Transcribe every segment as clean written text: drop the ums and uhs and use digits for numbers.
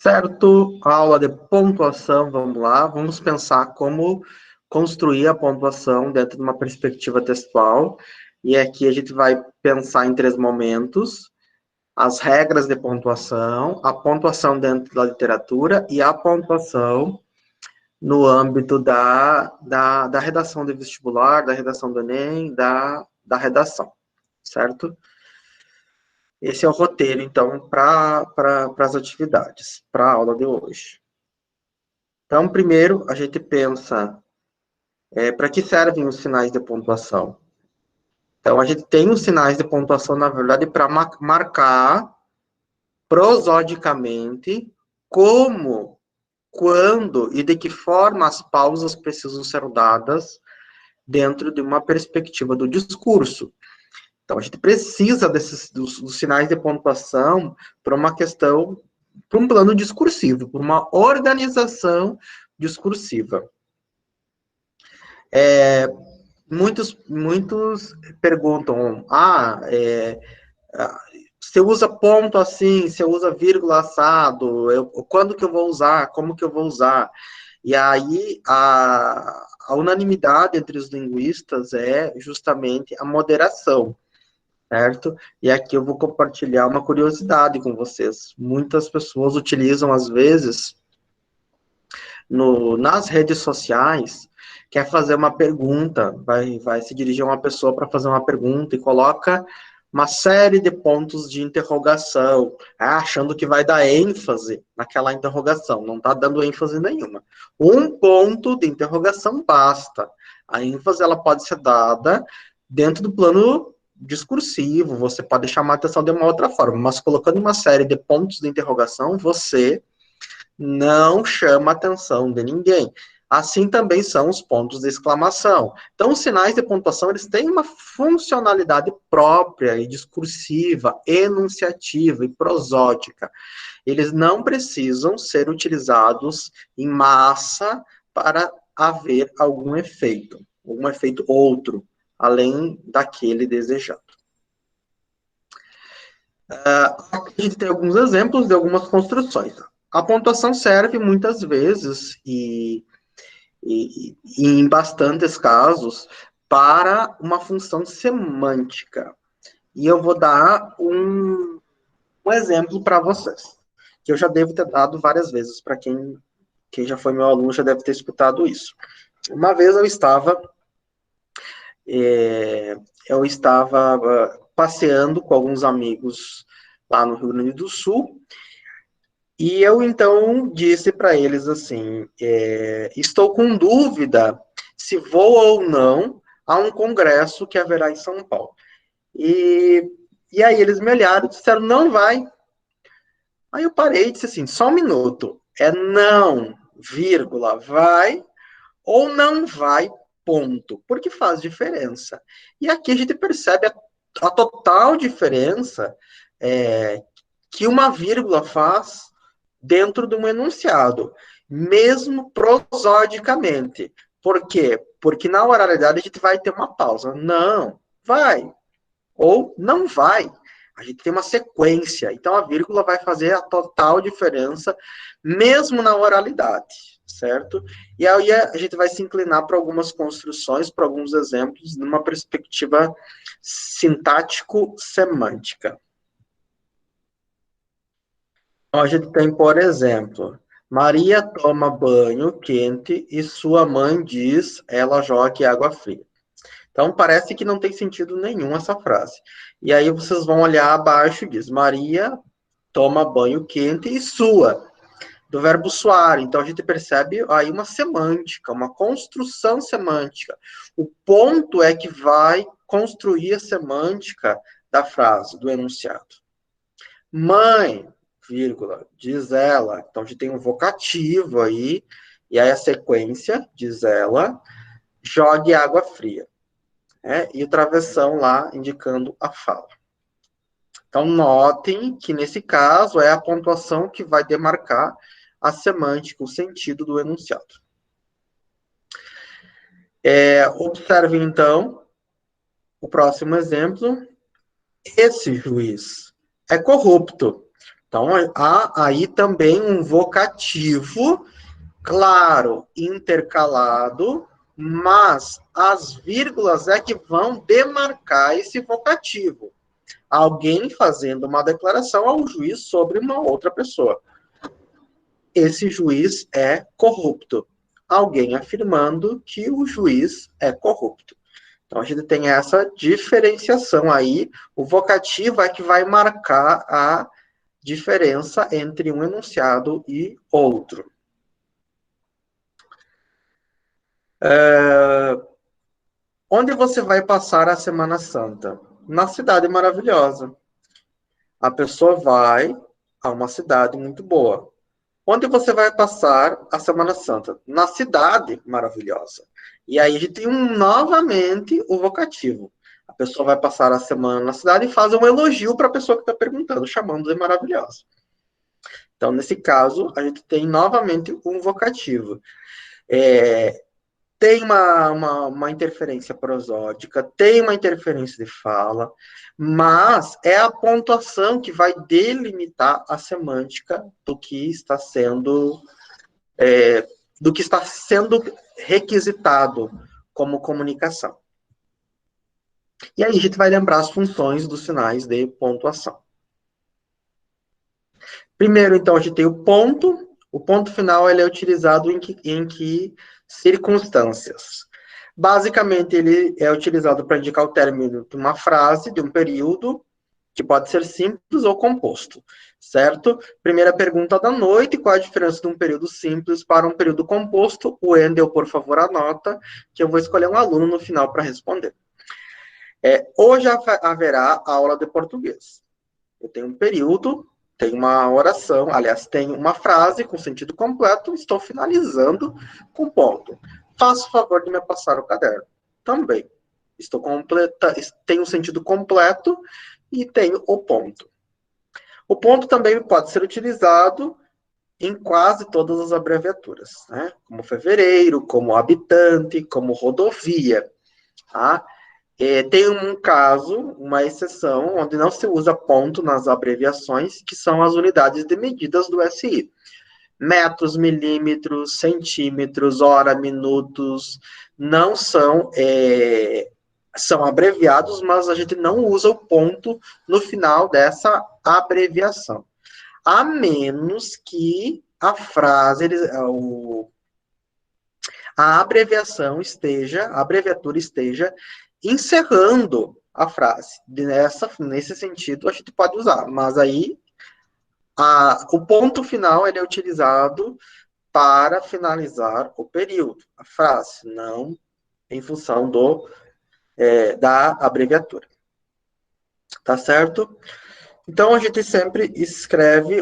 Certo, aula de pontuação, vamos lá. Vamos pensar como construir a pontuação dentro de uma perspectiva textual. E aqui a gente vai pensar em 3 momentos: as regras de pontuação, a pontuação dentro da literatura e a pontuação no âmbito da redação de vestibular, da redação do Enem, da redação, certo? Esse é o roteiro, então, para as atividades, para a aula de hoje. Então, primeiro, a gente pensa para que servem os sinais de pontuação. Então, a gente tem os sinais de pontuação, na verdade, para marcar prosodicamente como, quando e de que forma as pausas precisam ser dadas dentro de uma perspectiva do discurso. Então, a gente precisa dos sinais de pontuação para uma questão, para um plano discursivo, para uma organização discursiva. Muitos perguntam, você usa ponto assim, você usa vírgula assado, quando que eu vou usar, como que eu vou usar? E aí, a unanimidade entre os linguistas é justamente a moderação, certo? E aqui eu vou compartilhar uma curiosidade com vocês. Muitas pessoas utilizam, às vezes, nas redes sociais, quer fazer uma pergunta, vai se dirigir a uma pessoa para fazer uma pergunta e coloca uma série de pontos de interrogação, achando que vai dar ênfase naquela interrogação. Não está dando ênfase nenhuma. Um ponto de interrogação basta. A ênfase ela pode ser dada dentro do plano discursivo, você pode chamar a atenção de uma outra forma, mas colocando uma série de pontos de interrogação, você não chama a atenção de ninguém. Assim também são os pontos de exclamação. Então, os sinais de pontuação, eles têm uma funcionalidade própria e discursiva, enunciativa e prosódica. Eles não precisam ser utilizados em massa para haver algum efeito outro, além daquele desejado. Aqui a gente tem alguns exemplos de algumas construções. A pontuação serve muitas vezes, e em bastantes casos, para uma função semântica. E eu vou dar um exemplo para vocês, que eu já devo ter dado várias vezes, para quem já foi meu aluno já deve ter escutado isso. Uma vez eu estava passeando com alguns amigos lá no Rio Grande do Sul, e eu, então, disse para eles assim, estou com dúvida se vou ou não a um congresso que haverá em São Paulo. E aí eles me olharam e disseram, não vai. Aí eu parei e disse assim, só um minuto, não, vírgula, vai ou não vai, ponto, porque faz diferença. E aqui a gente percebe a total diferença que uma vírgula faz dentro de um enunciado, mesmo prosodicamente. Por quê? Porque na oralidade a gente vai ter uma pausa. Não, vai. Ou não vai. A gente tem uma sequência. Então a vírgula vai fazer a total diferença, mesmo na oralidade, certo? E aí a gente vai se inclinar para algumas construções, para alguns exemplos, numa perspectiva sintático-semântica. A gente tem, por exemplo, Maria toma banho quente e sua mãe diz, ela joga água fria. Então, parece que não tem sentido nenhum essa frase. E aí vocês vão olhar abaixo e diz, Maria toma banho quente e sua, do verbo suar. Então, a gente percebe aí uma semântica, uma construção semântica. O ponto é que vai construir a semântica da frase, do enunciado. Mãe, vírgula, diz ela. Então, a gente tem um vocativo aí, e aí a sequência, diz ela, jogue água fria. E o travessão lá, indicando a fala. Então, notem que, nesse caso, é a pontuação que vai demarcar a semântica, o sentido do enunciado. Observe, então, o próximo exemplo. Esse juiz é corrupto. Então, há aí também um vocativo, claro, intercalado, mas as vírgulas é que vão demarcar esse vocativo. Alguém fazendo uma declaração ao juiz sobre uma outra pessoa. Esse juiz é corrupto. Alguém afirmando que o juiz é corrupto. Então, a gente tem essa diferenciação aí. O vocativo é que vai marcar a diferença entre um enunciado e outro. Onde você vai passar a Semana Santa? Na Cidade Maravilhosa. A pessoa vai a uma cidade muito boa. Onde você vai passar a Semana Santa? Na Cidade Maravilhosa. E aí a gente tem novamente o vocativo. A pessoa vai passar a semana na cidade e faz um elogio para a pessoa que está perguntando, chamando de maravilhosa. Então, nesse caso, a gente tem novamente um vocativo. Tem uma interferência prosódica, tem uma interferência de fala, mas é a pontuação que vai delimitar a semântica do que está sendo requisitado como comunicação. E aí a gente vai lembrar as funções dos sinais de pontuação. Primeiro, então, a gente tem o ponto. O ponto final ele é utilizado em que circunstâncias? Basicamente, ele é utilizado para indicar o término de uma frase, de um período, que pode ser simples ou composto, certo? Primeira pergunta da noite, qual a diferença de um período simples para um período composto? O Wendel, por favor, anota, que eu vou escolher um aluno no final para responder. Hoje haverá aula de português. Eu tenho um período, tenho uma oração, aliás, tenho uma frase com sentido completo, estou finalizando com ponto. Faça o favor de me passar o caderno. Também. Tenho um sentido completo e tenho o ponto. O ponto também pode ser utilizado em quase todas as abreviaturas, né? Como fevereiro, como habitante, como rodovia. Tá? Tem um caso, uma exceção, onde não se usa ponto nas abreviações, que são as unidades de medidas do SI. Metros, milímetros, centímetros, hora, minutos, não são abreviados, mas a gente não usa o ponto no final dessa abreviação. A menos que a frase, a abreviatura esteja encerrando a frase. Nesse sentido, a gente pode usar, mas aí o ponto final ele é utilizado para finalizar o período, a frase, não em função da abreviatura. Tá certo? Então, a gente sempre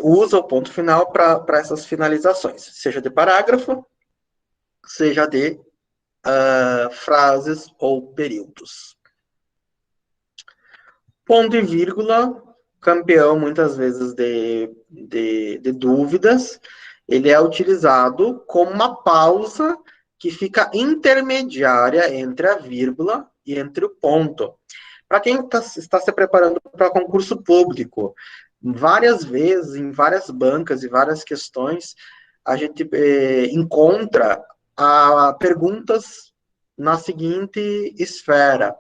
usa o ponto final para essas finalizações, seja de parágrafo, seja de frases ou períodos. Ponto e vírgula, campeão muitas vezes de dúvidas, ele é utilizado como uma pausa que fica intermediária entre a vírgula e entre o ponto. Para quem está se preparando para concurso público, várias vezes, em várias bancas e várias questões, a gente encontra perguntas na seguinte esfera.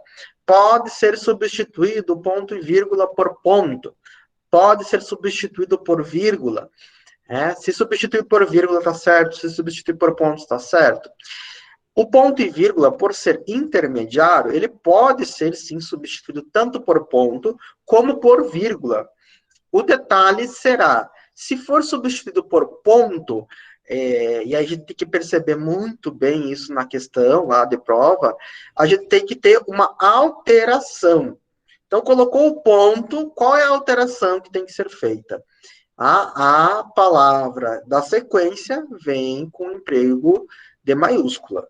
Pode ser substituído ponto e vírgula por ponto. Pode ser substituído por vírgula. Se substituir por vírgula está certo, se substituir por ponto está certo. O ponto e vírgula, por ser intermediário, ele pode ser, sim, substituído tanto por ponto como por vírgula. O detalhe será, se for substituído por ponto, e a gente tem que perceber muito bem isso na questão lá de prova, a gente tem que ter uma alteração. Então, colocou o ponto, qual é a alteração que tem que ser feita? A palavra da sequência vem com emprego de maiúscula.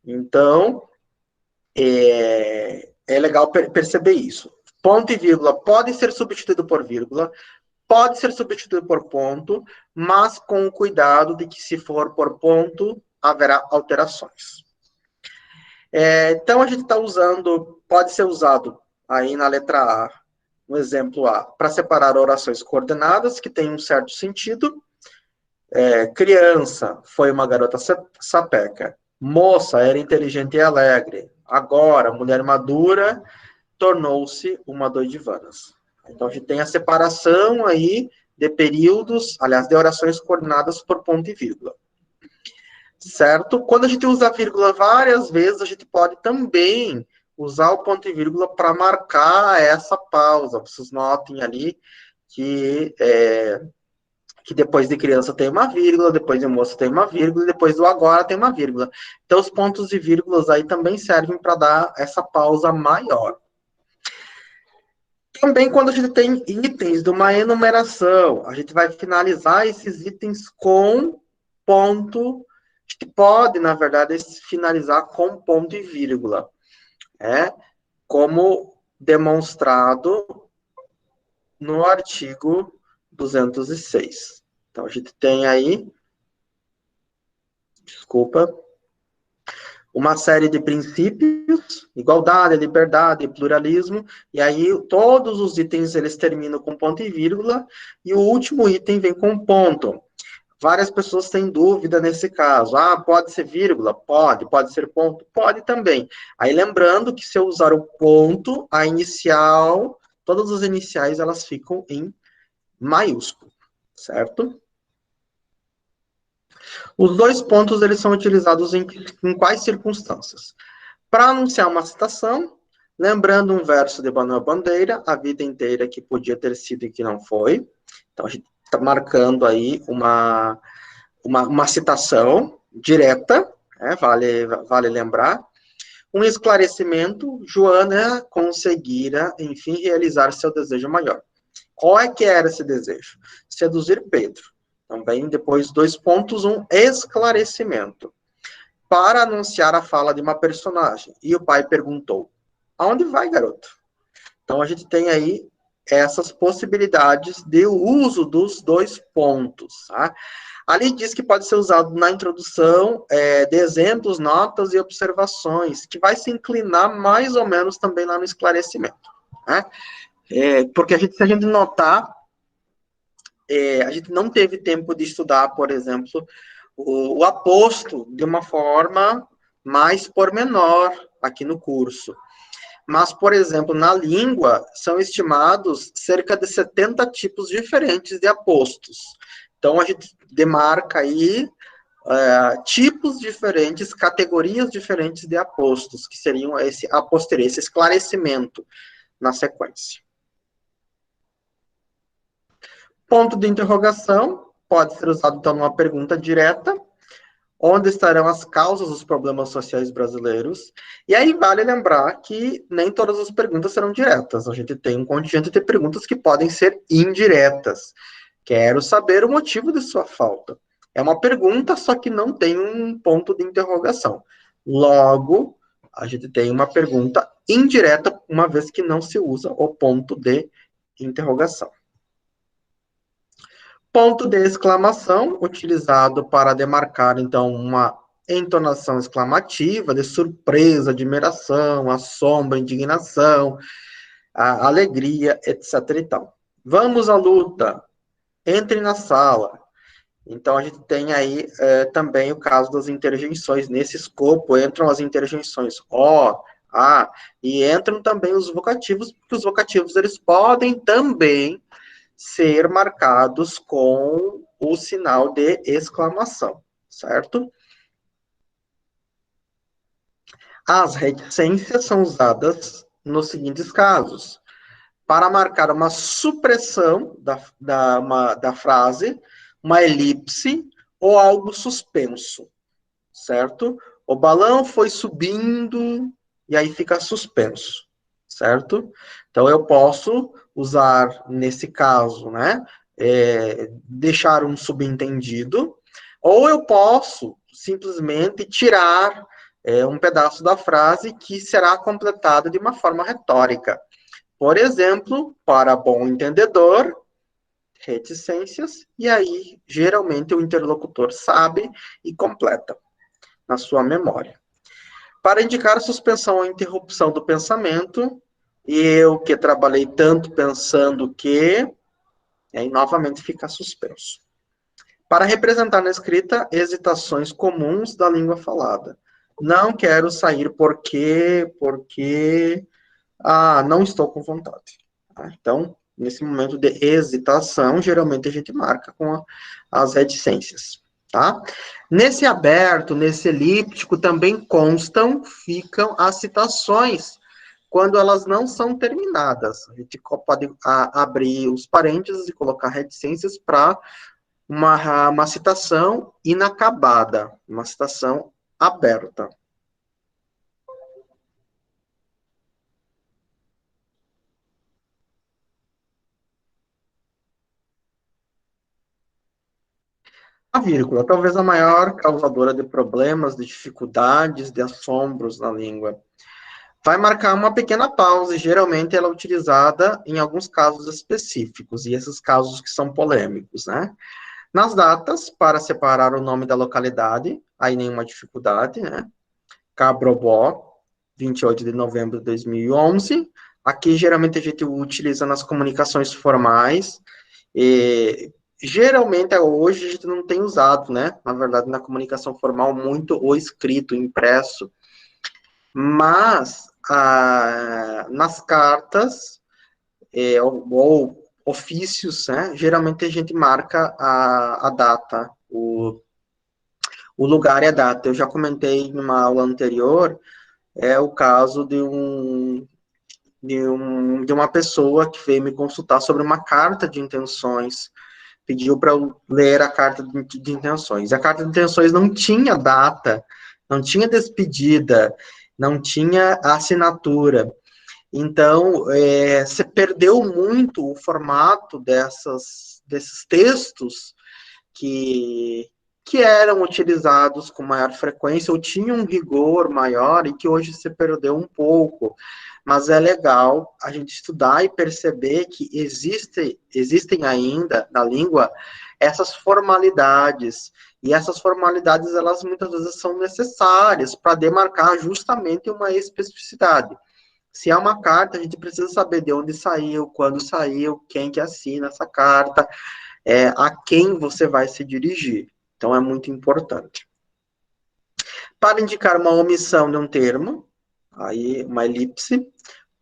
Então, é legal perceber isso. Ponto e vírgula pode ser substituído por vírgula, pode ser substituído por ponto, mas com o cuidado de que, se for por ponto, haverá alterações. Então, a gente está usando, pode ser usado aí na letra A, Um exemplo A, para separar orações coordenadas que têm um certo sentido. Criança foi uma garota sapeca. Moça era inteligente e alegre. Agora, mulher madura tornou-se uma doidivanas. Então, a gente tem a separação aí de períodos, aliás, de orações coordenadas por ponto e vírgula. Certo? Quando a gente usa a vírgula várias vezes, a gente pode também usar o ponto e vírgula para marcar essa pausa. Vocês notem ali que depois de criança tem uma vírgula, depois de moça tem uma vírgula, e depois do agora tem uma vírgula. Então, os pontos e vírgulas aí também servem para dar essa pausa maior. Também quando a gente tem itens de uma enumeração, a gente vai finalizar esses itens com ponto. A gente pode, na verdade, finalizar com ponto e vírgula, como demonstrado no artigo 206. Então, a gente tem aí, uma série de princípios, igualdade, liberdade, pluralismo, e aí todos os itens eles terminam com ponto e vírgula, e o último item vem com ponto. Várias pessoas têm dúvida nesse caso. Pode ser vírgula? Pode ser ponto? Pode também. Aí lembrando que se eu usar o ponto, a inicial, todas as iniciais elas ficam em maiúsculo, certo? Os dois pontos eles são utilizados em quais circunstâncias? Para anunciar uma citação, lembrando um verso de Manuel Bandeira, a vida inteira que podia ter sido e que não foi. Então, a gente está marcando aí uma citação direta, vale lembrar. Um esclarecimento, Joana conseguira, enfim, realizar seu desejo maior. Qual é que era esse desejo? Seduzir Pedro. Também, depois, 2 pontos, um esclarecimento. Para anunciar a fala de uma personagem. E o pai perguntou, aonde vai, garoto? Então, a gente tem aí essas possibilidades de uso dos 2 pontos, tá? Ali diz que pode ser usado na introdução de exemplos, notas e observações, que vai se inclinar mais ou menos também lá no esclarecimento, né? Porque se a gente notar, a gente não teve tempo de estudar, por exemplo, o aposto de uma forma mais pormenor aqui no curso. Mas, por exemplo, na língua, são estimados cerca de 70 tipos diferentes de apostos. Então, a gente demarca aí tipos diferentes, categorias diferentes de apostos, que seriam esse aposteria, esse esclarecimento na sequência. Ponto de interrogação pode ser usado, então, numa pergunta direta, onde estarão as causas dos problemas sociais brasileiros. E aí vale lembrar que nem todas as perguntas serão diretas. A gente tem um contingente de perguntas que podem ser indiretas. Quero saber o motivo de sua falta. É uma pergunta, só que não tem um ponto de interrogação. Logo, a gente tem uma pergunta indireta, uma vez que não se usa o ponto de interrogação. Ponto de exclamação, utilizado para demarcar, então, uma entonação exclamativa de surpresa, admiração, assombro, indignação, a alegria, etc. e tal. Vamos à luta. Entre na sala. Então, a gente tem aí também o caso das interjeições. Nesse escopo, entram as interjeições o, a, e entram também os vocativos, porque os vocativos, eles podem também ser marcados com o sinal de exclamação, certo? As reticências são usadas nos seguintes casos: para marcar uma supressão da frase, uma elipse ou algo suspenso, certo? O balão foi subindo e aí fica suspenso, certo? Então, eu posso usar, nesse caso, né, deixar um subentendido, ou eu posso simplesmente tirar um pedaço da frase que será completado de uma forma retórica. Por exemplo, para bom entendedor, reticências, e aí, geralmente, o interlocutor sabe e completa na sua memória. Para indicar a suspensão ou interrupção do pensamento, Eu que trabalhei tanto pensando que, e aí novamente fica suspenso. Para representar na escrita hesitações comuns da língua falada. Não quero sair porque, não estou com vontade. Tá? Então, nesse momento de hesitação, geralmente a gente marca com as reticências. Tá? Nesse aberto, nesse elíptico, também ficam as citações, quando elas não são terminadas. A gente pode abrir os parênteses e colocar reticências para uma citação inacabada, uma citação aberta. A vírgula, talvez a maior causadora de problemas, de dificuldades, de assombros na língua. Vai marcar uma pequena pausa, e geralmente ela é utilizada em alguns casos específicos, e esses casos que são polêmicos, né? Nas datas, para separar o nome da localidade, aí nenhuma dificuldade, né? Cabrobó, 28 de novembro de 2011. Aqui, geralmente, a gente utiliza nas comunicações formais, e geralmente, hoje, a gente não tem usado, né? Na verdade, na comunicação formal, muito o escrito, o impresso. Mas, nas cartas, ou ofícios, né? Geralmente, a gente marca a data, o lugar e a data. Eu já comentei em uma aula anterior, é o caso de uma pessoa que veio me consultar sobre uma carta de intenções, pediu para eu ler a carta de intenções. A carta de intenções não tinha data, não tinha despedida, não tinha assinatura. Então, você perdeu muito o formato desses textos que, que eram utilizados com maior frequência, ou tinham um rigor maior, e que hoje se perdeu um pouco. Mas é legal a gente estudar e perceber que existem ainda na língua essas formalidades, e essas formalidades, elas muitas vezes são necessárias para demarcar justamente uma especificidade. Se é uma carta, a gente precisa saber de onde saiu, quando saiu, quem que assina essa carta, a quem você vai se dirigir. Então, é muito importante. Para indicar uma omissão de um termo, aí uma elipse,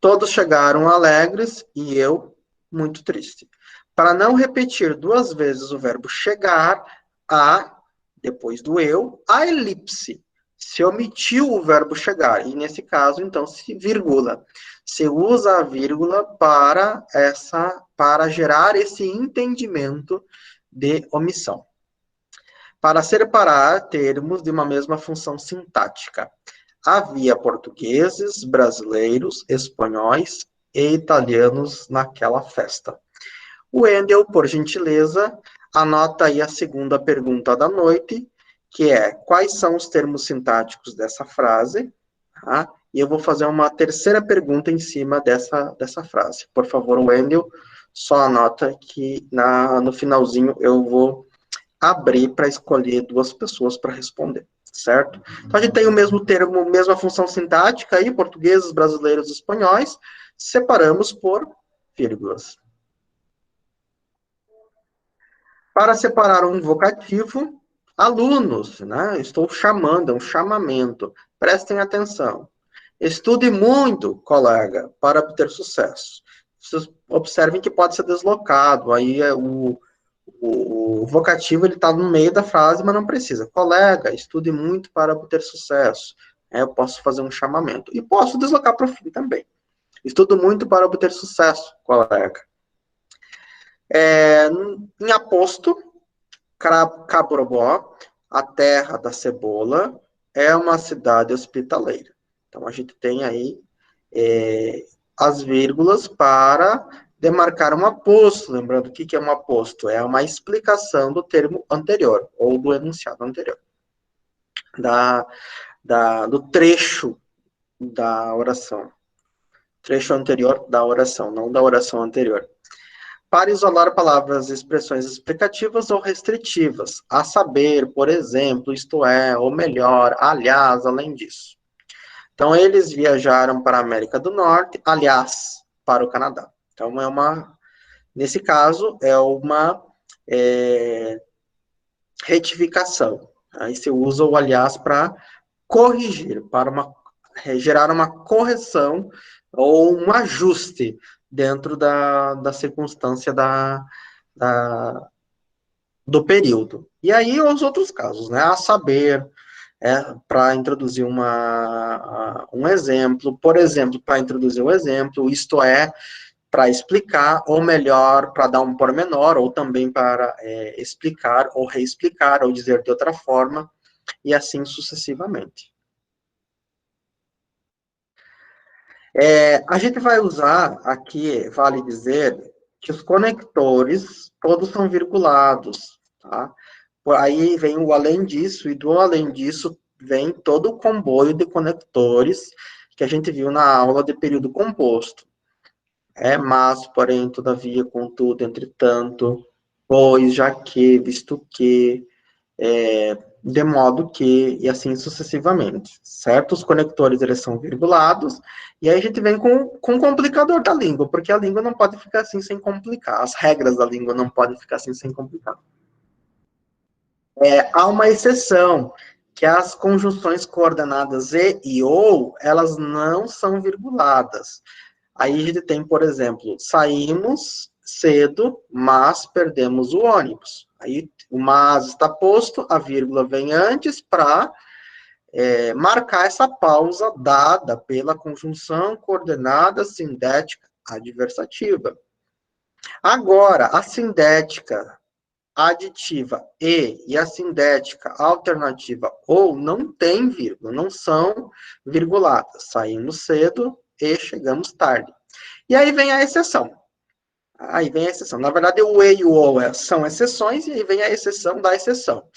todos chegaram alegres e eu muito triste. Para não repetir duas vezes o verbo chegar, depois do eu, a elipse. Se omitiu o verbo chegar, e nesse caso, então, se vírgula. Se usa a vírgula para gerar esse entendimento de omissão. Para separar termos de uma mesma função sintática. Havia portugueses, brasileiros, espanhóis e italianos naquela festa. O Wendel, por gentileza, anota aí a segunda pergunta da noite, que é: quais são os termos sintáticos dessa frase? Tá? E eu vou fazer uma terceira pergunta em cima dessa frase. Por favor, Wendel, só anota que no finalzinho eu vou abrir para escolher duas pessoas para responder, certo? Então, a gente tem o mesmo termo, mesma função sintática aí, portugueses, brasileiros, espanhóis, separamos por vírgulas. Para separar um vocativo, alunos, né? Estou chamando, é um chamamento. Prestem atenção. Estude muito, colega, para obter sucesso. Vocês observem que pode ser deslocado, aí o vocativo ele está no meio da frase, mas não precisa. Colega, estude muito para obter sucesso. Eu posso fazer um chamamento. E posso deslocar para o fim também. Estudo muito para obter sucesso, colega. Em aposto, Cabrobó, a terra da cebola, é uma cidade hospitaleira. Então, a gente tem aí as vírgulas para demarcar um aposto. Lembrando, o que é um aposto? É uma explicação do termo anterior, ou do enunciado anterior, do trecho da oração. Trecho anterior da oração, não da oração anterior. Para isolar palavras e expressões explicativas ou restritivas, a saber, por exemplo, isto é, ou melhor, aliás, além disso. Então, eles viajaram para a América do Norte, aliás, para o Canadá. Então, nesse caso, é uma é, retificação. Aí você usa o aliás para corrigir, gerar uma correção ou um ajuste dentro da circunstância da, do período. E aí os outros casos, né? A saber, para introduzir um exemplo, por exemplo, para introduzir um exemplo, isto é, para explicar, ou melhor, para dar um pormenor, ou também para explicar, ou reexplicar, ou dizer de outra forma, e assim sucessivamente. A gente vai usar aqui, vale dizer, que os conectores todos são virgulados, tá? Aí vem o além disso, e do além disso vem todo o comboio de conectores que a gente viu na aula de período composto. Mas, porém, todavia, contudo, entretanto, pois, já que, visto que, de modo que, e assim sucessivamente. Certos conectores, eles são virgulados, e aí a gente vem com o complicador da língua, porque a língua não pode ficar assim sem complicar, as regras da língua não podem ficar assim sem complicar. Há uma exceção, que as conjunções coordenadas e ou, elas não são virguladas. Aí a gente tem, por exemplo, saímos cedo, mas perdemos o ônibus. Aí o mas está posto, a vírgula vem antes para marcar essa pausa dada pela conjunção coordenada sindética adversativa. Agora, a sindética aditiva e a sindética alternativa ou não tem vírgula, não são virguladas. Saímos cedo e chegamos tarde. E aí vem a exceção. Aí vem a exceção. Na verdade, o e e o ou são exceções, e aí vem a exceção da exceção.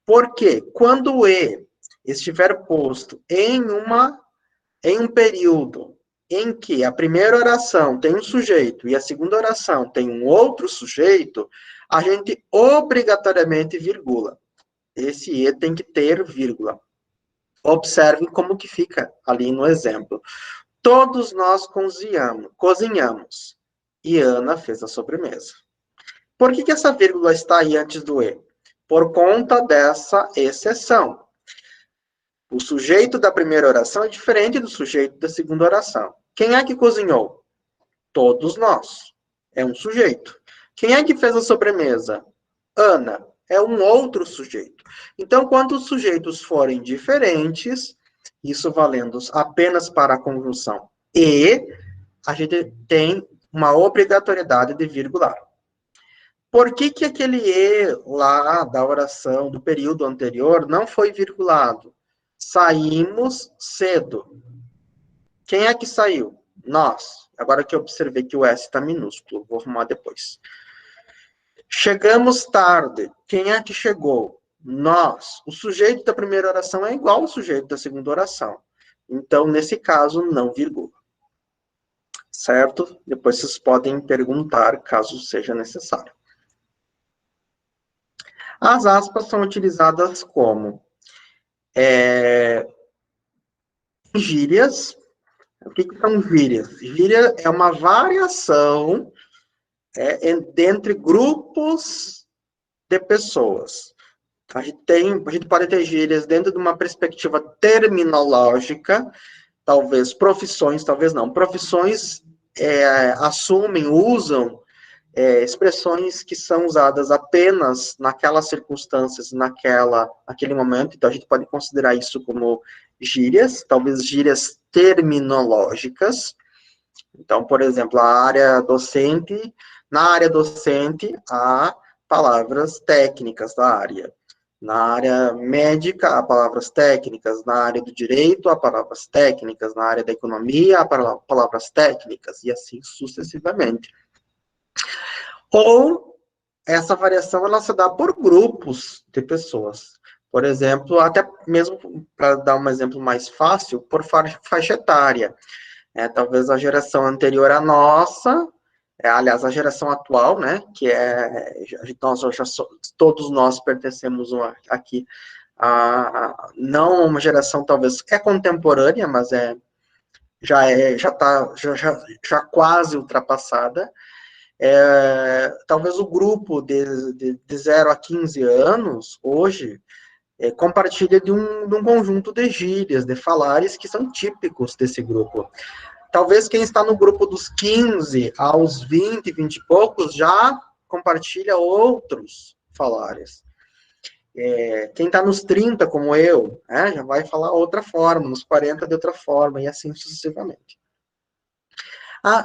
Porque quando o e estiver posto em um período em que a primeira oração tem um sujeito e a segunda oração tem um outro sujeito, a gente obrigatoriamente virgula. Esse e tem que ter vírgula. Observem como que fica ali no exemplo. Todos nós cozinhamos. E Ana fez a sobremesa. Por que essa vírgula está aí antes do e? Por conta dessa exceção. O sujeito da primeira oração é diferente do sujeito da segunda oração. Quem é que cozinhou? Todos nós. É um sujeito. Quem é que fez a sobremesa? Ana. É um outro sujeito. Então, quando os sujeitos forem diferentes, isso valendo apenas para a conjunção e, a gente tem uma obrigatoriedade de virgular. Por que aquele e lá da oração do período anterior não foi virgulado? Saímos cedo. Quem é que saiu? Nós. Agora que eu observei que o S está minúsculo, vou arrumar depois. Chegamos tarde. Quem é que chegou? Nós. O sujeito da primeira oração é igual ao sujeito da segunda oração. Então, nesse caso, não vírgula. Certo? Depois vocês podem perguntar, caso seja necessário. As aspas são utilizadas como gírias. O que são gírias? Gíria é uma variação entre grupos de pessoas. A gente pode ter gírias dentro de uma perspectiva terminológica, talvez profissões, talvez não. Profissões assumem, usam expressões que são usadas apenas naquelas circunstâncias, naquele momento, então a gente pode considerar isso como gírias, talvez gírias terminológicas. Então, por exemplo, na área docente, há palavras técnicas da área. Na área médica, há palavras técnicas. Na área do direito, há palavras técnicas. Na área da economia, há palavras técnicas, e assim sucessivamente. Ou essa variação ela se dá por grupos de pessoas. Por exemplo, até mesmo para dar um exemplo mais fácil, por faixa etária. Talvez a geração anterior à nossa, aliás, a geração atual, né, que todos nós pertencemos aqui não uma geração talvez é contemporânea, mas já quase ultrapassada. Talvez o grupo de 0 a 15 anos, hoje, compartilha de um conjunto de gírias, de falares que são típicos desse grupo. Talvez quem está no grupo dos 15 aos 20, 20 e poucos, já compartilha outros falares. Quem está nos 30, como eu, já vai falar outra forma, nos 40 de outra forma, e assim sucessivamente.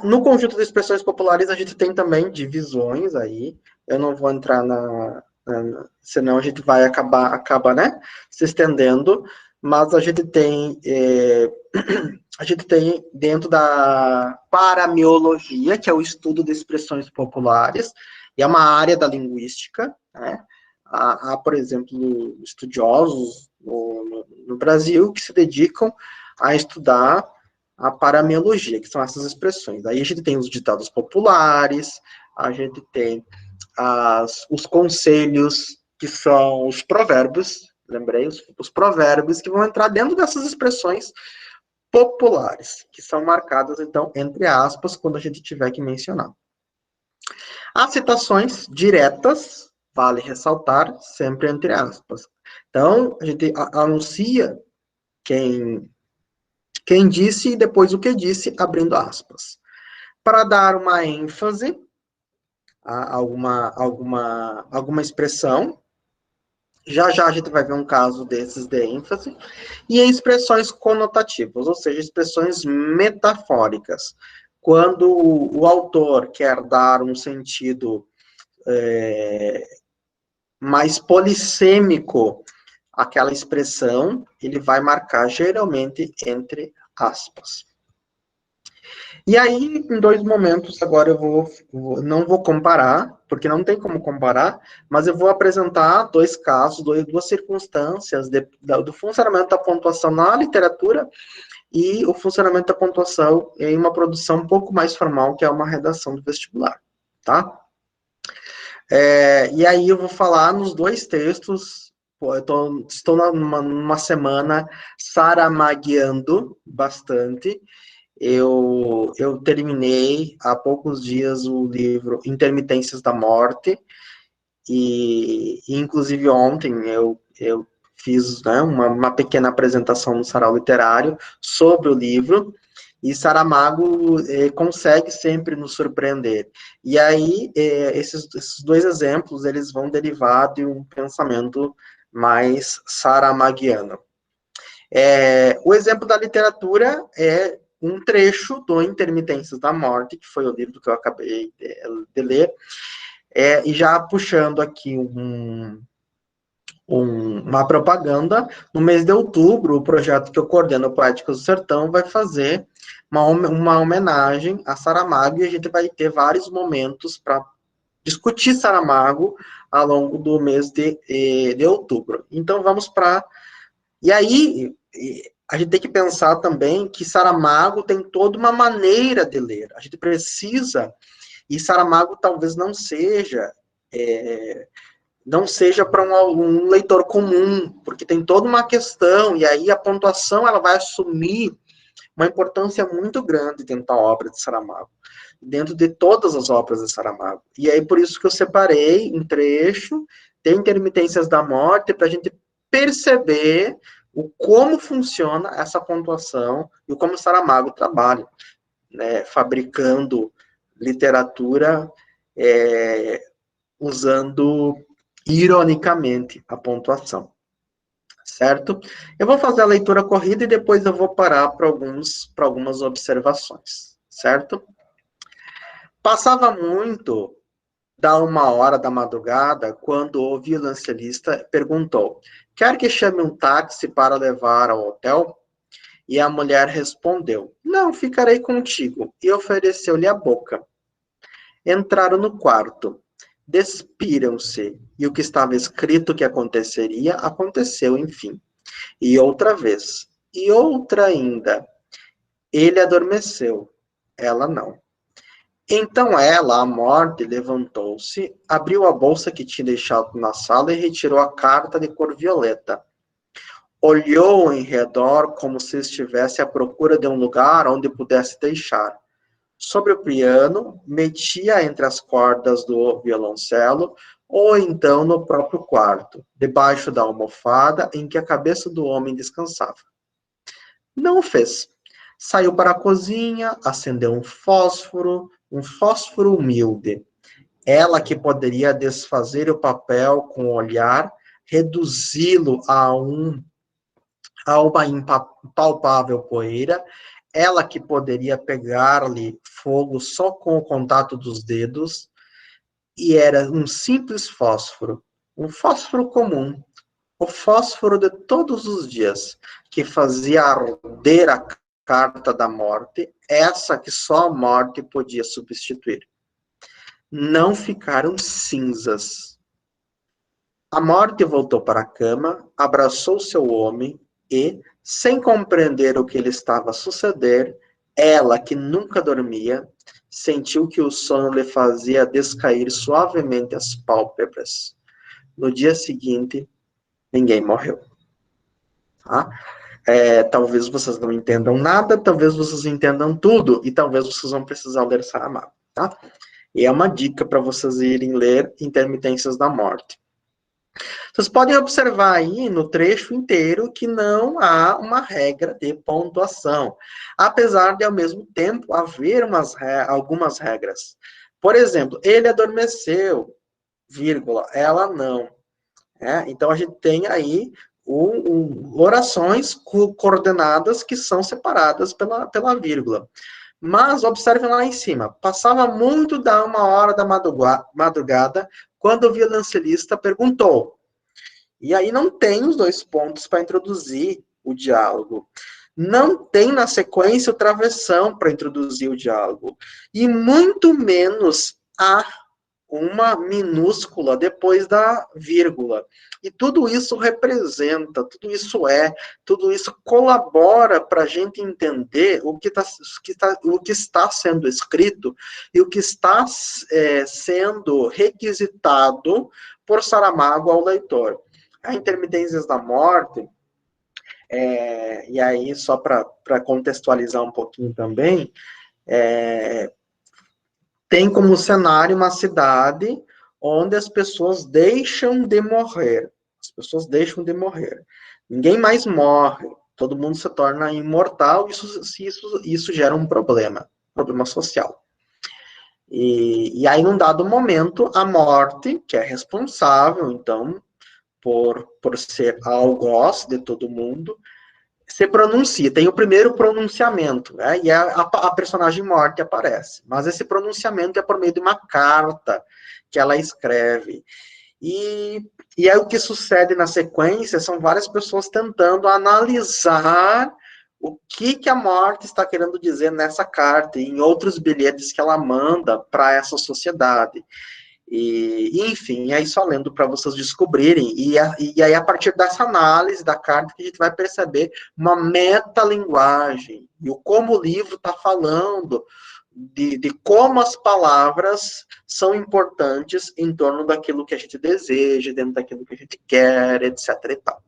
No conjunto de expressões populares, a gente tem também divisões aí. Eu não vou entrar senão a gente vai acaba, né, se estendendo, mas a gente tem dentro da paramiologia, que é o estudo de expressões populares, e é uma área da linguística, né? Há, por exemplo, estudiosos no Brasil que se dedicam a estudar a paramiologia, que são essas expressões. Aí a gente tem os ditados populares, a gente tem os conselhos, que são os provérbios, lembrei, os provérbios que vão entrar dentro dessas expressões populares, que são marcadas, então, entre aspas, quando a gente tiver que mencionar. As citações diretas, vale ressaltar, sempre entre aspas. Então, a gente anuncia quem disse e depois o que disse, abrindo aspas. Para dar uma ênfase a alguma expressão, já a gente vai ver um caso desses de ênfase, e em expressões conotativas, ou seja, expressões metafóricas. Quando o autor quer dar um sentido mais polissêmico àquela expressão, ele vai marcar geralmente entre aspas. E aí, em dois momentos, agora não vou comparar, porque não tem como comparar, mas eu vou apresentar dois casos, duas circunstâncias do funcionamento da pontuação na literatura e o funcionamento da pontuação em uma produção um pouco mais formal, que é uma redação do vestibular, tá? E aí eu vou falar nos dois textos. Estou numa semana saramagueando bastante. Eu terminei há poucos dias o livro Intermitências da Morte, e inclusive ontem eu fiz, né, uma pequena apresentação no Sarau Literário sobre o livro, e Saramago consegue sempre nos surpreender. E aí, esses dois exemplos, eles vão derivar de um pensamento mais saramaguiano. O exemplo da literatura é um trecho do Intermitências da Morte, que foi o livro que eu acabei de ler, e já puxando aqui uma propaganda, no mês de outubro, o projeto que eu coordeno, Poéticas do Sertão, vai fazer uma homenagem a Saramago, e a gente vai ter vários momentos para discutir Saramago ao longo do mês de outubro. Então, vamos para... E aí, a gente tem que pensar também que Saramago tem toda uma maneira de ler. A gente precisa... E Saramago talvez não seja para um leitor comum, porque tem toda uma questão, e aí a pontuação ela vai assumir uma importância muito grande dentro da obra de Saramago, dentro de todas as obras de Saramago. E aí por isso que eu separei em trecho de Intermitências da Morte, para a gente perceber como funciona essa pontuação e como Saramago trabalha, né, fabricando literatura usando ironicamente a pontuação, certo? Eu vou fazer a leitura corrida e depois eu vou parar para algumas observações, certo? Passava muito da 1h da madrugada quando o violoncelista perguntou: quer que chame um táxi para levar ao hotel? E a mulher respondeu: não, ficarei contigo, e ofereceu-lhe a boca. Entraram no quarto. Despiram-se, e o que estava escrito que aconteceria, aconteceu, enfim. E outra vez, e outra ainda. Ele adormeceu, ela não. Então ela, a morte, levantou-se, abriu a bolsa que tinha deixado na sala e retirou a carta de cor violeta. Olhou em redor como se estivesse à procura de um lugar onde pudesse deixar. Sobre o piano, metia entre as cordas do violoncelo, ou então no próprio quarto, debaixo da almofada em que a cabeça do homem descansava. Não o fez. Saiu para a cozinha, acendeu um fósforo humilde. Ela que poderia desfazer o papel com o olhar, reduzi-lo a uma impalpável poeira, ela que poderia pegar-lhe fogo só com o contato dos dedos, e era um simples fósforo, um fósforo comum, o fósforo de todos os dias, que fazia arder a carta da morte, essa que só a morte podia substituir. Não ficaram cinzas. A morte voltou para a cama, abraçou seu homem e, sem compreender o que lhe estava a suceder, ela, que nunca dormia, sentiu que o sono lhe fazia descair suavemente as pálpebras. No dia seguinte, ninguém morreu. Tá? Talvez vocês não entendam nada, talvez vocês entendam tudo, e talvez vocês vão precisar ler Saramago. Tá? E é uma dica para vocês irem ler Intermitências da Morte. Vocês podem observar aí no trecho inteiro que não há uma regra de pontuação, apesar de, ao mesmo tempo, haver algumas regras. Por exemplo, ele adormeceu, vírgula, ela não. Então, a gente tem aí orações coordenadas que são separadas pela vírgula. Mas, observem lá em cima, passava muito da 1h da madrugada, quando o violoncelista perguntou. E aí não tem os dois pontos para introduzir o diálogo. Não tem na sequência o travessão para introduzir o diálogo. E muito menos há uma minúscula depois da vírgula. E tudo isso representa, tudo isso colabora para a gente entender o que está sendo escrito e o que está sendo requisitado por Saramago ao leitor. A Intermitências da Morte, e aí só para contextualizar um pouquinho também, tem como cenário uma cidade onde as pessoas deixam de morrer. As pessoas deixam de morrer. Ninguém mais morre. Todo mundo se torna imortal. Isso gera um problema social. E aí, num dado momento, a morte, que é responsável, então, por ser algoz de todo mundo, se pronuncia, tem o primeiro pronunciamento, né? E a personagem morte aparece. Mas esse pronunciamento é por meio de uma carta que ela escreve. E aí o que sucede na sequência são várias pessoas tentando analisar o que a morte está querendo dizer nessa carta e em outros bilhetes que ela manda para essa sociedade. Enfim, aí só lendo para vocês descobrirem, e aí a partir dessa análise da carta que a gente vai perceber uma metalinguagem, e como o livro está falando de como as palavras são importantes em torno daquilo que a gente deseja, dentro daquilo que a gente quer, etc. e tal.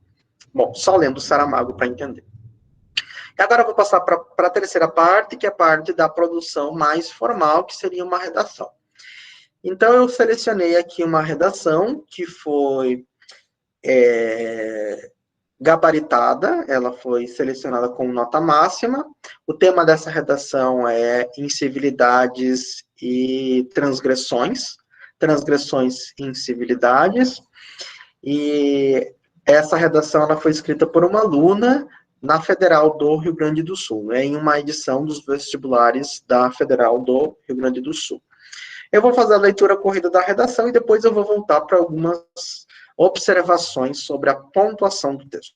Bom, só lendo Saramago para entender. E agora eu vou passar para a terceira parte, que é a parte da produção mais formal, que seria uma redação. Então, eu selecionei aqui uma redação que foi gabaritada, ela foi selecionada com nota máxima. O tema dessa redação é incivilidades e transgressões e incivilidades. E essa redação ela foi escrita por uma aluna na Federal do Rio Grande do Sul, em uma edição dos vestibulares da Federal do Rio Grande do Sul. Eu vou fazer a leitura corrida da redação e depois eu vou voltar para algumas observações sobre a pontuação do texto.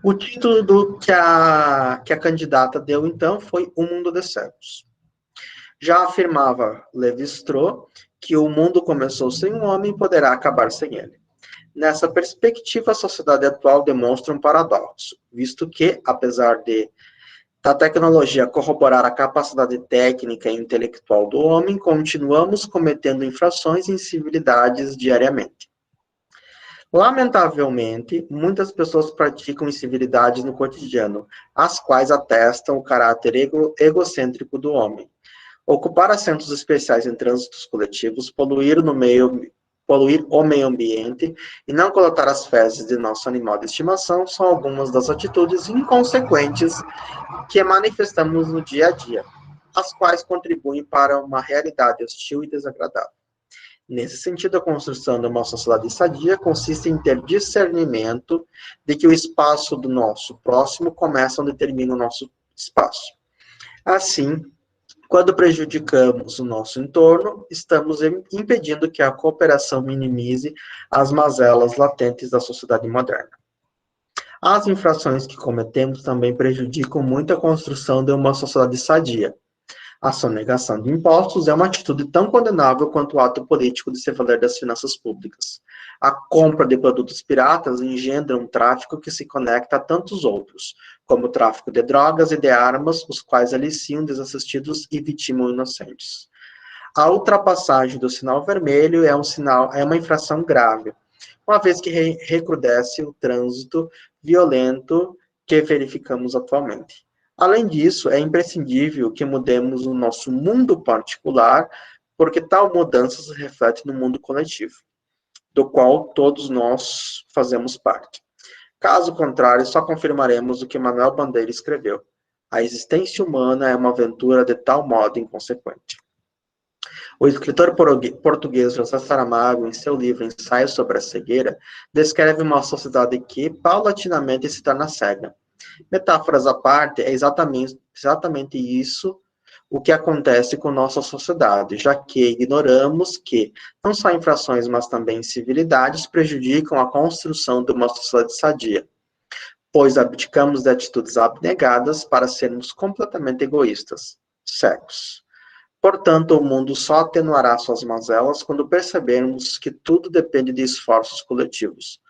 O título que a candidata deu, então, foi O Mundo dos Cegos. Já afirmava Lévi-Strauss que o mundo começou sem um homem e poderá acabar sem ele. Nessa perspectiva, a sociedade atual demonstra um paradoxo, visto que, apesar da tecnologia corroborar a capacidade técnica e intelectual do homem, continuamos cometendo infrações e incivilidades diariamente. Lamentavelmente, muitas pessoas praticam incivilidades no cotidiano, as quais atestam o caráter egocêntrico do homem. Ocupar assentos especiais em trânsitos coletivos, poluir o meio ambiente e não coletar as fezes de nosso animal de estimação são algumas das atitudes inconsequentes que manifestamos no dia a dia, as quais contribuem para uma realidade hostil e desagradável. Nesse sentido, a construção de uma sociedade sadia consiste em ter discernimento de que o espaço do nosso próximo começa onde termina o nosso espaço. Assim, quando prejudicamos o nosso entorno, estamos impedindo que a cooperação minimize as mazelas latentes da sociedade moderna. As infrações que cometemos também prejudicam muito a construção de uma sociedade sadia. A sonegação de impostos é uma atitude tão condenável quanto o ato político de se valer das finanças públicas. A compra de produtos piratas engendra um tráfico que se conecta a tantos outros, como o tráfico de drogas e de armas, os quais aliciam desassistidos e vitimam inocentes. A ultrapassagem do sinal vermelho é uma infração grave, uma vez que recrudesce o trânsito violento que verificamos atualmente. Além disso, é imprescindível que mudemos o nosso mundo particular, porque tal mudança se reflete no mundo coletivo, do qual todos nós fazemos parte. Caso contrário, só confirmaremos o que Manuel Bandeira escreveu. A existência humana é uma aventura de tal modo inconsequente. O escritor português José Saramago, em seu livro Ensaio sobre a Cegueira, descreve uma sociedade que, paulatinamente, se torna cega. Metáforas à parte, é exatamente isso o que acontece com nossa sociedade, já que ignoramos que não só infrações, mas também incivilidades prejudicam a construção de uma sociedade sadia, pois abdicamos de atitudes abnegadas para sermos completamente egoístas, cegos. Portanto, o mundo só atenuará suas mazelas quando percebermos que tudo depende de esforços coletivos.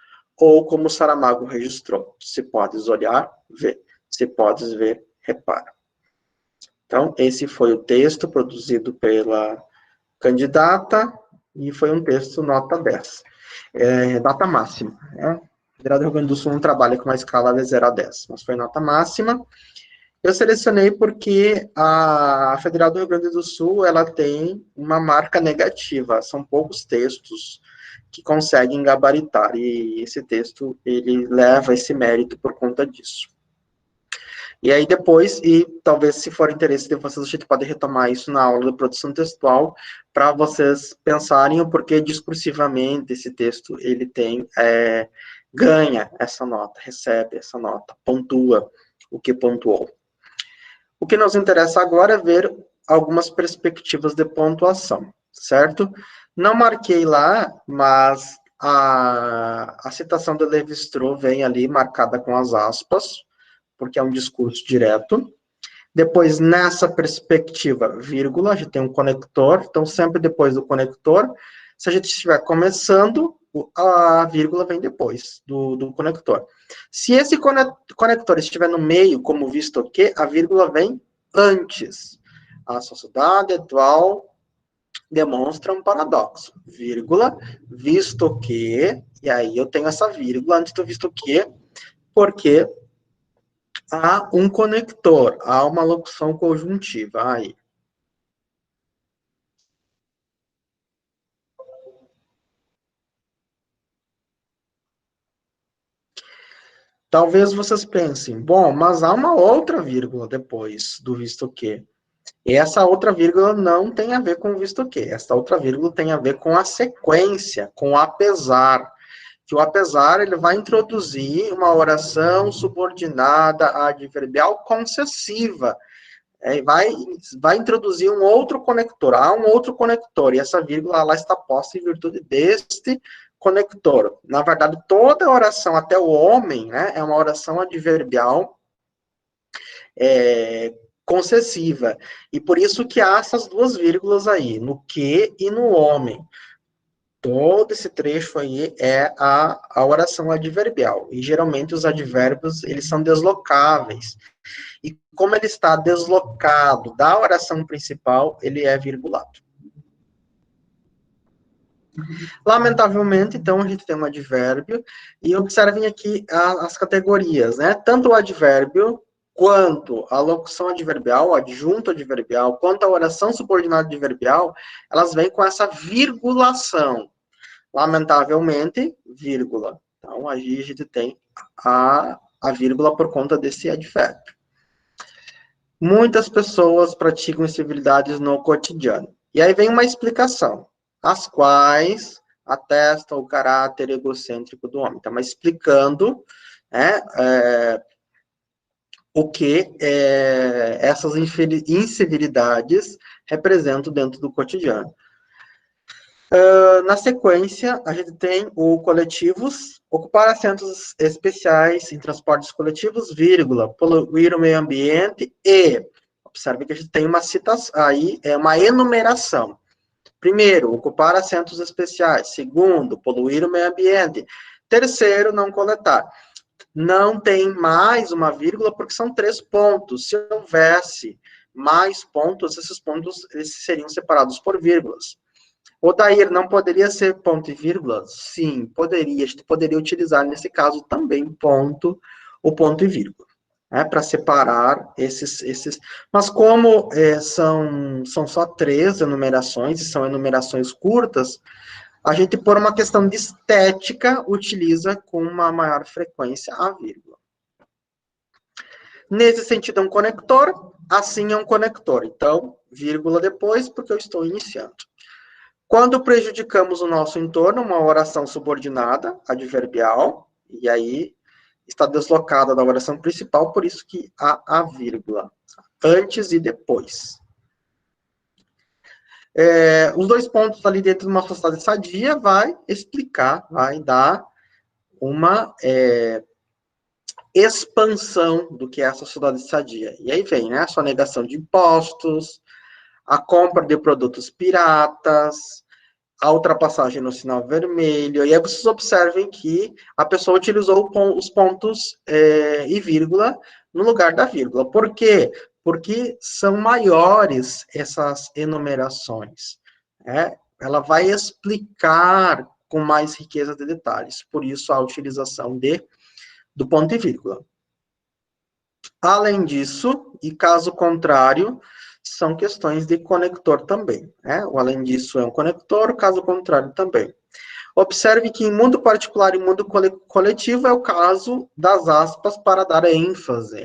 Ou, como Saramago registrou, se podes olhar, vê. Se podes ver, repara. Então, esse foi o texto produzido pela candidata e foi um texto nota 10. Nota máxima. Né? A Federal do Rio Grande do Sul não trabalha com uma escala de 0 a 10, mas foi nota máxima. Eu selecionei porque a Federal do Rio Grande do Sul, ela tem uma marca negativa, são poucos textos que conseguem gabaritar, e esse texto, ele leva esse mérito por conta disso. E aí depois, e talvez se for interesse de vocês, a gente pode retomar isso na aula de produção textual, para vocês pensarem o porquê discursivamente esse texto, ele tem, ganha essa nota, recebe essa nota, pontua o que pontuou. O que nos interessa agora é ver algumas perspectivas de pontuação, certo? Não marquei lá, mas a citação de Lévi-Strauss vem ali marcada com as aspas, porque é um discurso direto. Depois, nessa perspectiva, vírgula, a gente tem um conector, então sempre depois do conector, se a gente estiver começando, a vírgula vem depois do conector. Se esse conector estiver no meio, como visto que, a vírgula vem antes. A sociedade atual demonstra um paradoxo, vírgula, visto que, e aí eu tenho essa vírgula antes do visto que, porque há um conector, há uma locução conjuntiva aí. Talvez vocês pensem, bom, mas há uma outra vírgula depois do visto que. E essa outra vírgula não tem a ver com o visto que. Essa outra vírgula tem a ver com a sequência, com o apesar. Que o apesar, ele vai introduzir uma oração subordinada adverbial concessiva. Vai introduzir um outro conector. Há um outro conector. E essa vírgula, ela está posta em virtude deste conector. Na verdade, toda oração, até o homem, né, é uma oração adverbial concessiva. E por isso que há essas duas vírgulas aí, no que e no homem. Todo esse trecho aí é a oração adverbial. E geralmente os advérbios, eles são deslocáveis. E como ele está deslocado da oração principal, ele é virgulado. Lamentavelmente, então, a gente tem um advérbio, e observem aqui as categorias, né? Tanto o advérbio, quanto a locução adverbial, o adjunto adverbial, quanto a oração subordinada adverbial, elas vêm com essa virgulação. Lamentavelmente, vírgula. Então, aí a gente tem a vírgula por conta desse advérbio. Muitas pessoas praticam incivilidades no cotidiano. E aí vem uma explicação, as quais atestam o caráter egocêntrico do homem. Está explicando o que essas incivilidades representam dentro do cotidiano. Na sequência, a gente tem o coletivos, ocupar assentos especiais em transportes coletivos, vírgula, poluir o meio ambiente e, observe que a gente tem uma citação, aí é uma enumeração. Primeiro, ocupar assentos especiais. Segundo, poluir o meio ambiente. Terceiro, não coletar. Não tem mais uma vírgula, porque são 3 pontos. Se houvesse mais pontos, esses pontos eles seriam separados por vírgulas. Odair, não poderia ser ponto e vírgula? Sim, poderia. A gente poderia utilizar, nesse caso, também o ponto e vírgula, para separar esses. Mas como são só 3 enumerações, e são enumerações curtas, a gente, por uma questão de estética, utiliza com uma maior frequência a vírgula. Nesse sentido, é um conector, assim é um conector. Então, vírgula depois, porque eu estou iniciando. Quando prejudicamos o nosso entorno, uma oração subordinada, adverbial, e aí está deslocada da oração principal, por isso que há a vírgula, antes e depois. Os 2 pontos ali dentro de uma sociedade sadia vai explicar, vai dar uma expansão do que é a sociedade sadia. E aí vem, a sonegação de impostos, a compra de produtos piratas, a ultrapassagem no sinal vermelho, e aí vocês observem que a pessoa utilizou os pontos e vírgula no lugar da vírgula. Por quê? Porque são maiores essas enumerações. Ela vai explicar com mais riqueza de detalhes, por isso a utilização do ponto e vírgula. Além disso, e caso contrário, são questões de conector também. O além disso é um conector, caso contrário também. Observe que em mundo particular e mundo coletivo é o caso das aspas para dar ênfase.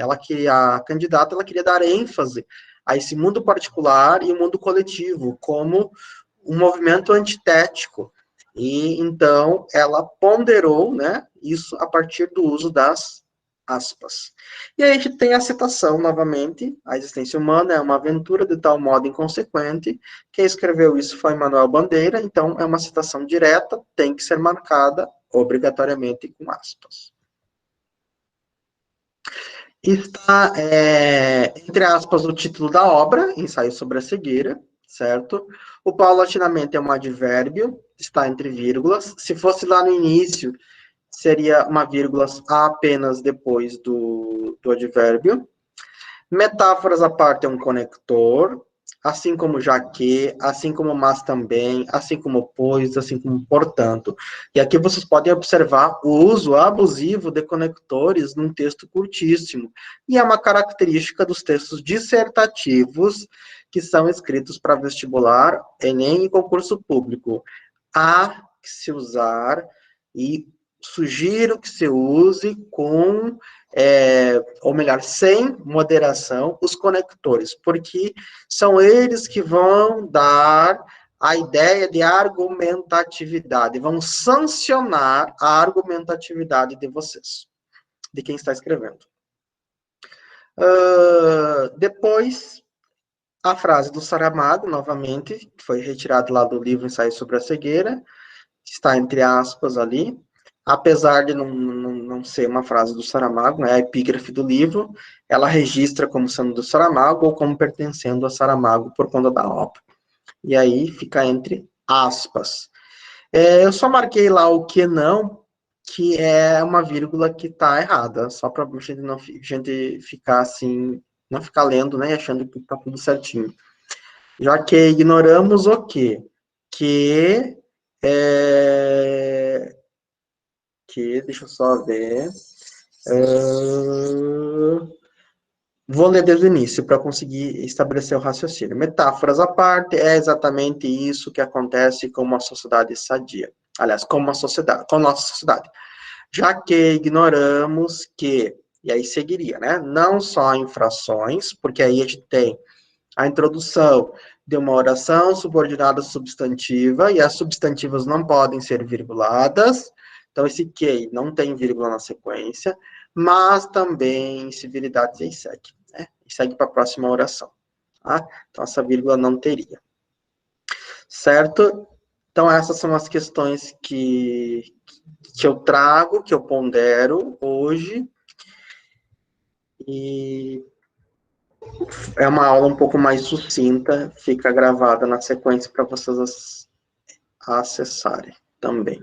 A candidata ela queria dar ênfase a esse mundo particular e o mundo coletivo como um movimento antitético. E então ela ponderou, isso a partir do uso das aspas. E aí a gente tem a citação, novamente, a existência humana é uma aventura de tal modo inconsequente, quem escreveu isso foi Manuel Bandeira, então é uma citação direta, tem que ser marcada obrigatoriamente com aspas. Está, entre aspas, o título da obra, Ensaio sobre a Cegueira, certo? O paulatinamente é um advérbio, está entre vírgulas. Se fosse lá no início, seria uma vírgula apenas depois do advérbio. Metáforas à parte é um conector, assim como já que, assim como mas também, assim como pois, assim como portanto. E aqui vocês podem observar o uso abusivo de conectores num texto curtíssimo. E é uma característica dos textos dissertativos que são escritos para vestibular, Enem e concurso público. Há que se usar e sugiro que se use com, ou melhor, sem moderação, os conectores, porque são eles que vão dar a ideia de argumentatividade, vão sancionar a argumentatividade de vocês, de quem está escrevendo. Depois, a frase do Saramago, novamente, que foi retirada lá do livro Ensaio sobre a Cegueira, está entre aspas ali, apesar de não ser uma frase do Saramago, é a epígrafe do livro, ela registra como sendo do Saramago ou como pertencendo a Saramago por conta da obra. E aí fica entre aspas. Eu só marquei lá o que não, que é uma vírgula que está errada, só para a gente ficar assim, não ficar lendo, né, achando que está tudo certinho. Já que ignoramos o quê? Que Que, deixa eu só ver. Vou ler desde o início para conseguir estabelecer o raciocínio. Metáforas à parte, é exatamente isso que acontece com uma sociedade sadia. Aliás, com uma sociedade, com a nossa sociedade. Já que ignoramos que, e aí seguiria, né? Não só infrações, porque aí a gente tem a introdução de uma oração subordinada substantiva, e as substantivas não podem ser virguladas, então esse que não tem vírgula na sequência, mas também civilidades e segue, né? E segue para a próxima oração, tá? Então essa vírgula não teria, certo? Então essas são as questões que eu trago, que eu pondero hoje, e é uma aula um pouco mais sucinta, fica gravada na sequência para vocês acessarem também.